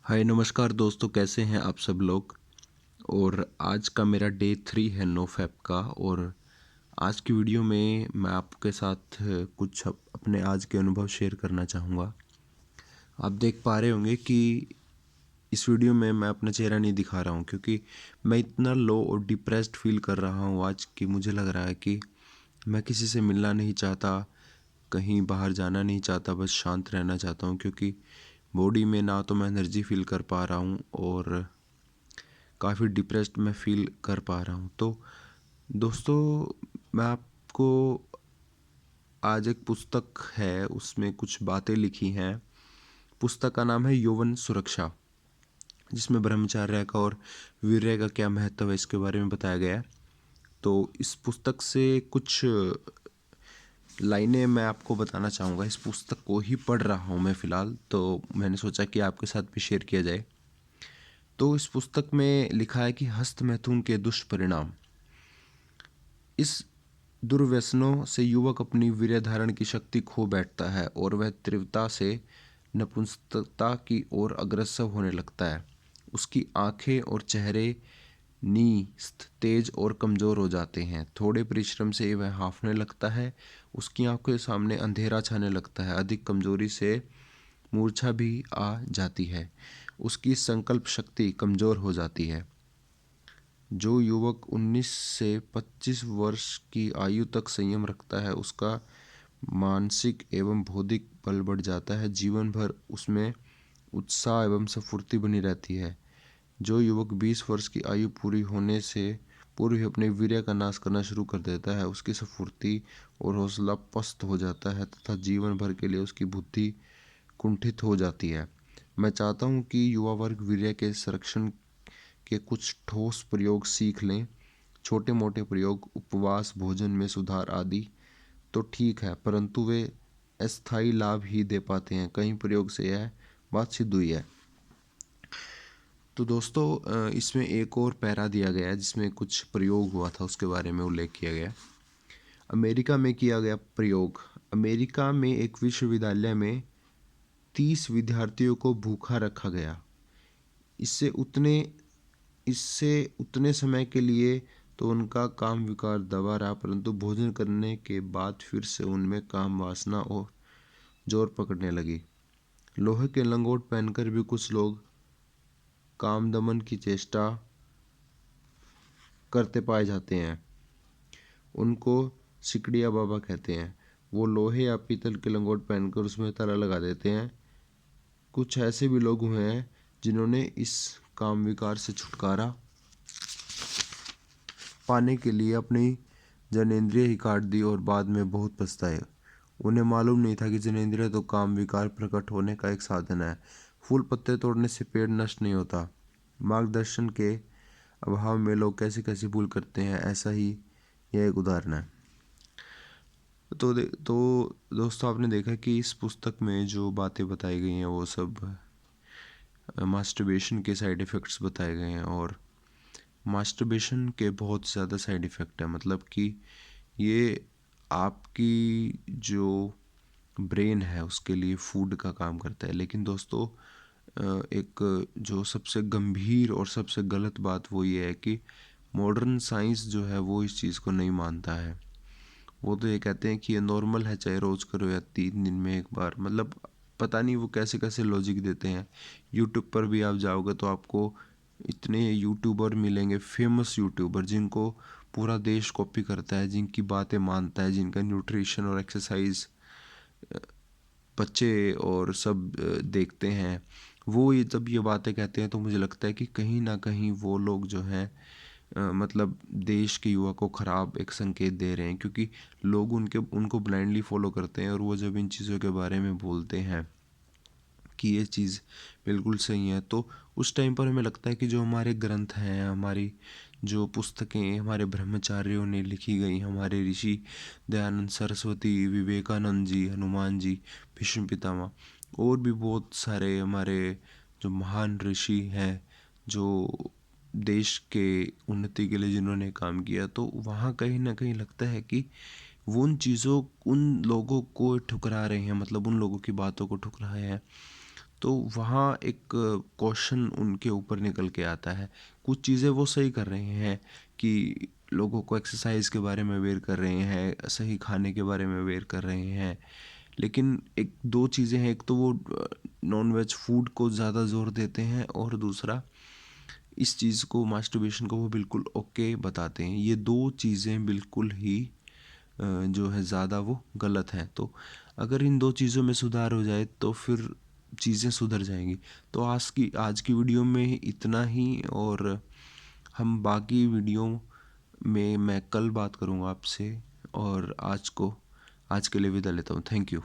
हाय नमस्कार दोस्तों, कैसे हैं आप सब लोग। और आज का मेरा डे 3 है नो फैप का। और आज की वीडियो में मैं आपके साथ कुछ अपने आज के अनुभव शेयर करना चाहूँगा। आप देख पा रहे होंगे कि इस वीडियो में मैं अपना चेहरा नहीं दिखा रहा हूँ, क्योंकि मैं इतना लो और डिप्रेस्ड फील कर रहा हूँ आज कि मुझे लग रहा है कि मैं किसी से मिलना नहीं चाहता, कहीं बाहर जाना नहीं चाहता, बस शांत रहना चाहता हूँ। क्योंकि बॉडी में ना तो मैं एनर्जी फील कर पा रहा हूँ और काफ़ी डिप्रेस्ड मैं फील कर पा रहा हूँ। तो दोस्तों, मैं आपको आज एक पुस्तक है, उसमें कुछ बातें लिखी हैं। पुस्तक का नाम है यौवन सुरक्षा, जिसमें ब्रह्मचर्य का और वीर्य का क्या महत्व है इसके बारे में बताया गया है। तो इस पुस्तक से कुछ लाइनें मैं आपको बताना चाहूँगा। इस पुस्तक को ही पढ़ रहा हूँ मैं फ़िलहाल, तो मैंने सोचा कि आपके साथ भी शेयर किया जाए। तो इस पुस्तक में लिखा है कि हस्त मैथुन के दुष्परिणाम। इस दुर्व्यसनों से युवक अपनी वीर्य धारण की शक्ति खो बैठता है और वह तीव्रता से नपुंसकता की ओर अग्रसर होने लगता है। उसकी आंखें और चेहरे नीस्त, तेज और कमज़ोर हो जाते हैं। थोड़े परिश्रम से वह हांफने लगता है। उसकी आंखों के सामने अंधेरा छाने लगता है। अधिक कमजोरी से मूर्छा भी आ जाती है। उसकी संकल्प शक्ति कमज़ोर हो जाती है। जो युवक 19 से 25 वर्ष की आयु तक संयम रखता है, उसका मानसिक एवं बौद्धिक बल बढ़ जाता है। जीवन भर उसमें उत्साह एवं स्फूर्ति बनी रहती है। जो युवक 20 वर्ष की आयु पूरी होने से पूर्व ही अपने वीर्य का नाश करना शुरू कर देता है, उसकी स्फूर्ति और हौसला पस्त हो जाता है तथा जीवन भर के लिए उसकी बुद्धि कुंठित हो जाती है। मैं चाहता हूँ कि युवा वर्ग वीर्य के संरक्षण के कुछ ठोस प्रयोग सीख लें। छोटे मोटे प्रयोग, उपवास, भोजन में सुधार आदि तो ठीक है, परंतु वे अस्थायी लाभ ही दे पाते हैं। कई प्रयोग से यह बात सिद्ध हुई है। तो दोस्तों, इसमें एक और पैरा दिया गया है जिसमें कुछ प्रयोग हुआ था, उसके बारे में उल्लेख किया गया। अमेरिका में किया गया प्रयोग। अमेरिका में एक विश्वविद्यालय में 30 विद्यार्थियों को भूखा रखा गया। इससे उतने इससे उतने समय के लिए तो उनका काम विकार दबा रहा, परंतु भोजन करने के बाद फिर से उनमें काम वासना और जोर पकड़ने लगी। लोहे के लंगोट पहनकर भी कुछ लोग काम दमन की चेष्टा करते पाए जाते हैं। उनको सिकड़िया बाबा कहते हैं। वो लोहे या पीतल के लंगोट पहनकर उसमें ताला लगा देते हैं। कुछ ऐसे भी लोग हुए हैं जिन्होंने इस काम विकार से छुटकारा पाने के लिए अपनी जनेंद्रिय ही काट दी और बाद में बहुत पछताए। उन्हें मालूम नहीं था कि जनेंद्रिय तो काम विकार प्रकट होने का एक साधन है। फूल पत्ते तोड़ने से पेड़ नष्ट नहीं होता। मार्गदर्शन के अभाव में लोग कैसी कैसी भूल करते हैं, ऐसा ही यह एक उदाहरण है। तो दोस्तों, आपने देखा कि इस पुस्तक में जो बातें बताई गई हैं वो सब मास्टरबेशन के साइड इफ़ेक्ट्स बताए गए हैं। और मास्टरबेशन के बहुत ज़्यादा साइड इफ़ेक्ट है। मतलब कि ये आपकी जो ब्रेन है उसके लिए फूड का काम करता है। लेकिन दोस्तों, एक जो सबसे गंभीर और सबसे गलत बात वो ये है कि मॉडर्न साइंस जो है वो इस चीज़ को नहीं मानता है। वो तो ये कहते हैं कि ये नॉर्मल है, चाहे रोज़ करो या 3 दिन में एक बार। मतलब पता नहीं वो कैसे कैसे लॉजिक देते हैं। यूट्यूब पर भी आप जाओगे तो आपको इतने यूट्यूबर मिलेंगे, फेमस यूट्यूबर, जिनको पूरा देश कॉपी करता है, जिनकी बातें मानता है, जिनका न्यूट्रिशन और एक्सरसाइज बच्चे और सब देखते हैं। वो ये जब ये बातें कहते हैं तो मुझे लगता है कि कहीं ना कहीं वो लोग जो हैं मतलब देश के युवा को ख़राब एक संकेत दे रहे हैं। क्योंकि लोग उनको ब्लाइंडली फॉलो करते हैं और वो जब इन चीज़ों के बारे में बोलते हैं कि ये चीज़ बिल्कुल सही है, तो उस टाइम पर हमें लगता है कि जो हमारे ग्रंथ हैं, हमारी जो पुस्तकें हमारे ब्रह्मचार्यों ने लिखी गई, हमारे ऋषि दयानंद सरस्वती, विवेकानंद जी, हनुमान जी, भीष्म पितामह और भी बहुत सारे हमारे जो महान ऋषि हैं, जो देश के उन्नति के लिए जिन्होंने काम किया, तो वहाँ कहीं ना कहीं लगता है कि वो उन लोगों को ठुकरा रहे हैं, मतलब उन लोगों की बातों को ठुकराए हैं। तो वहाँ एक क्वेश्चन उनके ऊपर निकल के आता है। कुछ चीज़ें वो सही कर रहे हैं कि लोगों को एक्सरसाइज के बारे में अवेयर कर रहे हैं, सही खाने के बारे में अवेयर कर रहे हैं, लेकिन एक दो चीज़ें हैं। एक तो वो नॉन वेज फूड को ज़्यादा जोर देते हैं, और दूसरा इस चीज़ को, मास्टरबेशन को, वो बिल्कुल ओके बताते हैं। ये दो चीज़ें बिल्कुल ही जो है ज़्यादा वो गलत हैं। तो अगर इन दो चीज़ों में सुधार हो जाए तो फिर चीज़ें सुधर जाएंगी। तो आज की वीडियो में इतना ही, और हम बाकी वीडियो में मैं कल बात करूँगा आपसे। और आज के लिए विदा लेता हूँ। Thank you.